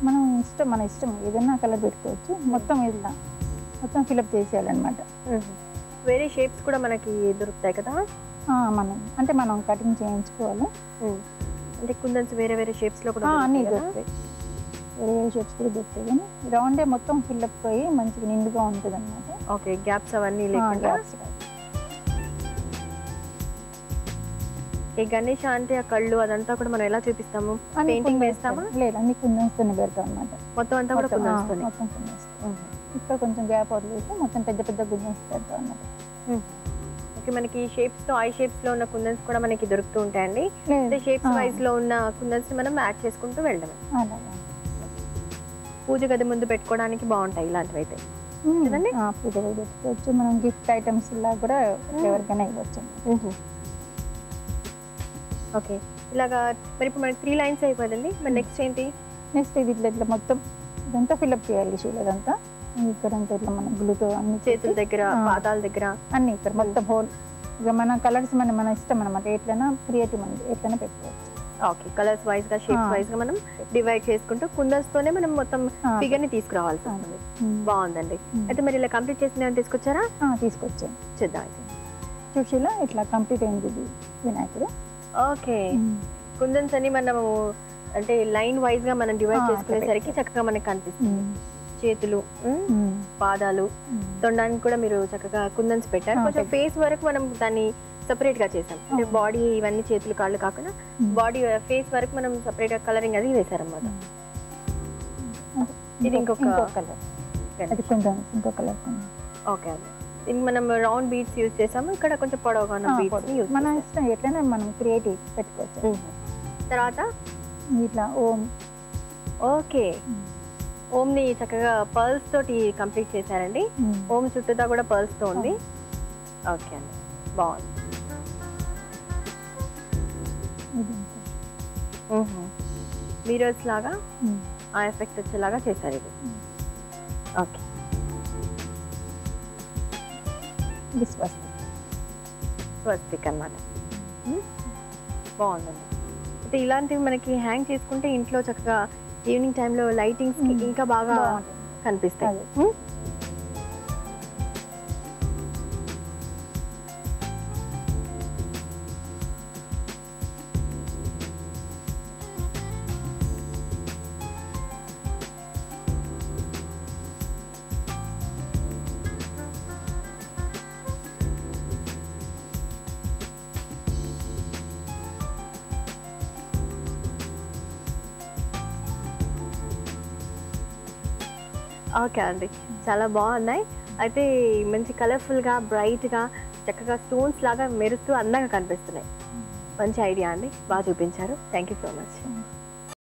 మనం ఇష్టం, మన ఇష్టం ఏదైనా కలర్ పెట్టుకోవచ్చు. మొత్తం ఇలా మొత్తం ఫిలప్ చేసేయాలన్నమాట. వేరే షేప్స్ కూడా మనకి దొరుకుతాయి కదా? మనం కటింగ్ చేయించుకోవాలి. అంటే కుందన్స్ వేరే వేరే షేప్స్లో కూడా అన్నీ దొరుకుతాయి. వేరే వేరే షేప్స్ కూడా దొరుకుతాయి, కానీ రౌండే మొత్తం ఫిల్అప్ అయ్యి మంచిగా నిండుగా ఉంటుంది అనమాట. ఓకే, గ్యాప్స్ అవన్నీ లేకుండా. ఈ గణేష్ అంటే ఆ కళ్ళు అదంతా కూడా మనం ఎలా చూపిస్తాము? పెయింటింగ్ వేస్తామా? లేదు, అన్ని కుందన్స్తోనే పెడతాం అనమాట. మొత్తం అంతా కూడా కుందన్స్తోనే. మొత్తం కుందన్స్తో. ఇక్కడ కొంచెం గ్యాప్ వదిలేసి మొత్తం పెద్ద పెద్ద కుందన్స్ పెడతాం అన్నమాట. ఓకే, మనకి షేప్స్ తో ఐ షేప్స్ లో ఉన్న కుందన్స్ కూడా మనకి దొరుకుతూ ఉంటాయండి. అంటే షేప్స్ వైజ్ లో ఉన్న కుందన్స్ మనం యాడ్ చేసుకుంటూ వెళ్ళడమే. పూజ గది ముందు పెట్టుకోవడానికి బాగుంటాయి ఇలాంటివి అయితే. పూజ గది పెట్టుకోవచ్చు, మనం గిఫ్ట్ ఐటమ్స్ ఇలా కూడా ఎవరికైనా ఇవ్వచ్చు. ఓకే, ఇలాగా మరి ఇప్పుడు మనకి 3 లైన్స్ అయిపోయిందండి. మరి నెక్స్ట్ ఏంటి? నెక్స్ట్ ఇది ఇట్లా మొత్తం ఇదంతా ఫిల్అప్ చేయాలి. ఇదంతా ఇక్కడంతా ఇట్లా మన గ్లూతో అన్ని చేతుల దగ్గర, పాదాల దగ్గర అన్ని ఇక్కడ మొత్తం హోల్. ఇక మన కలర్స్ మన ఇష్టం అనమాట, ఎట్లైనా క్రియేటివ్ మనకి ఎట్లైనా పెట్టుకోవచ్చు. ఓకే, కలర్స్ వైజ్ గా, షేప్స్ వైజ్ గా మనం డివైడ్ చేసుకుంటూ కుందన్స్ తోనే మనం మొత్తం ఫిగర్ ని తీసుకురావాల్సి వస్తుంది. బాగుందండి. అయితే మరి ఇలా కంప్లీట్ చేసిన తీసుకొచ్చారా? తీసుకొచ్చాను. చేద్దాం అయితే. చూసిలా ఇట్లా కంప్లీట్ అయింది ఇది వినాయకుడు. ఓకే, కుందన్స్ అని మనము అంటే లైన్ వైజ్ గా మనం డివైడ్ చేసుకునేసరికి చక్కగా మనకి కనిపిస్తుంది. చేతులు, పాదాలు, తొండానికి కూడా మీరు చక్కగా కుందన్స్ పెట్టారు. కొంచెం ఫేస్ వరకు మనం దాన్ని సెపరేట్ గా చేసాం. అంటే బాడీ ఇవన్నీ చేతులు కాళ్ళు కాకుండా బాడీ ఫేస్ వరకు మనం సెపరేట్ గా కలరింగ్ అది వేసారన్నమాట. ఇది ఇంకొక కలర్, ఇంకో కలర్. ఓకే అండి, దీనికి మనం రౌండ్ బీడ్స్ యూజ్ చేసాము. ఇక్కడ కొంచెం పొడవుగా ఉన్న బీడ్స్ ని యూజ్ మన ఇష్టం ఎట్లైనా మనం క్రియేటివ్ పెట్టుకోవచ్చు. తర్వాత ఇట్లా ఓం. ఓకే, ఓం ని చక్కగా పర్ల్స్ తోటి కంప్లీట్ చేశారండి. ఓం చుట్టూతా కూడా పర్ల్స్ తో ఉంది. ఓకే అండి, బాగుంది. మిరర్స్ లాగా ఆ ఎఫెక్ట్ వచ్చేలాగా చేశారు ఇది. ఓకే, స్వస్తిక్ అన్నమాట. బాగుందండి. అయితే ఇలాంటివి మనకి హ్యాంగ్ చేసుకుంటే ఇంట్లో చక్కగా ఈవినింగ్ టైంలో లైటింగ్స్ కి ఇంకా బాగా కనిపిస్తాయి. ఓకే అండి, చాలా బాగున్నాయి. అయితే మంచి కలర్ఫుల్గా, బ్రైట్గా, చక్కగా స్టోన్స్ లాగా మెరుస్తూ అందంగా కనిపిస్తున్నాయి. మంచి ఐడియా అండి, బాగా చూపించారు. Thank you so much.